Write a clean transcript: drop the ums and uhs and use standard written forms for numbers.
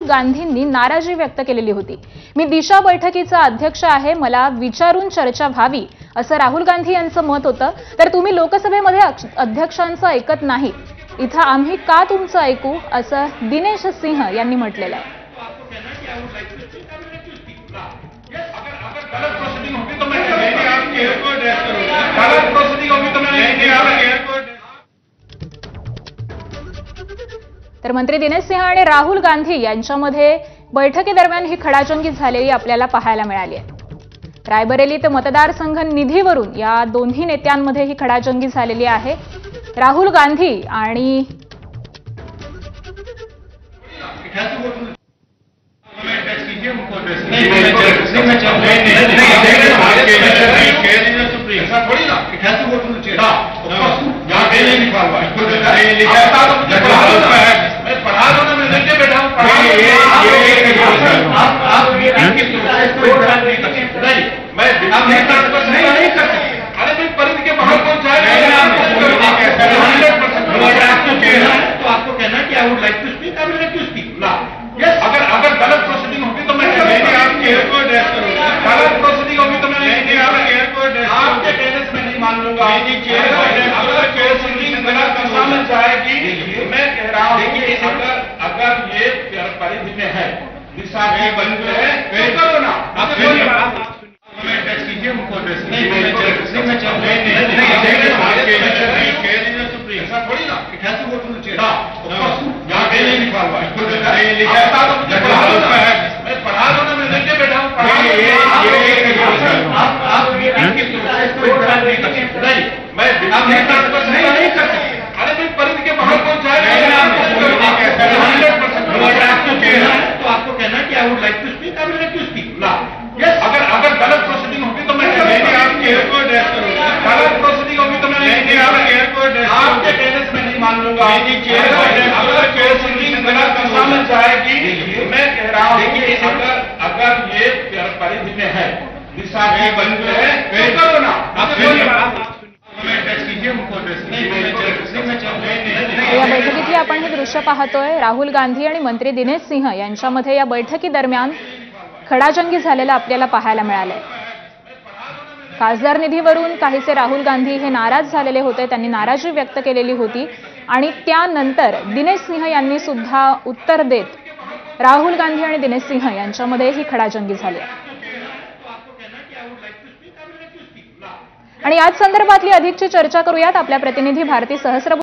गांधींनी नाराजी व्यक्त केलेली होती। मी दिशा बैठकीचा अध्यक्ष आहे, मला विचारून चर्चा व्हावी असं राहुल गांधी यांचं मत होतं। तर तुम्ही लोकसभेमध्ये अध्यक्षांचं ऐकत नाही, इथं आम्ही का तुमचं ऐकू असं दिनेश सिंह यांनी म्हटलेलं आहे। तर मंत्री दिनेश सिंह आणि राहुल गांधी यांच्यामध्ये बैठकीदरम्यान ही खडाजंगी झालेली आपल्याला पाहायला मिळाली आहे। रायबरेली ते मतदारसंघ निधीवरून या दोन्ही नेत्यांमध्ये ही खडाजंगी झालेली आहे। राहुल गांधी आणि अगर ये परिधि में है, दिशा के बंद है, करो ना। अगर गलत प्रोसीडिंग होगी तो मैं गलत प्रोसीडिंग होगी तो मैं आपके टेनिस में नहीं मान लूंगा। अगर प्रोसीडिंग गलत दिशा में जाएगी, मैं कह रहा हूँ अगर ये परिधि में है, दिशा के बंद है, करो ना। या बैठकीतली आपण हे दृश्य पाहतोय। राहुल गांधी आणि मंत्री दिनेश सिंह यांच्यामध्ये या बैठकीदरम्यान खडाजंगी झालेला आपल्याला पाहायला मिळालंय। खासदार निधीवरून काहीसे राहुल गांधी हे नाराज झालेले होते, त्यांनी नाराजी व्यक्त केलेली होती आणि त्यानंतर दिनेश सिंह यांनी सुद्धा उत्तर देत राहुल गांधी आणि दिनेश सिंह यांच्यामध्ये ही खडाजंगी झाली आहे। आणि याच संदर्भातली अधिकची चर्चा करूयात आपल्या प्रतिनिधी भारती सहस्रबुद्धे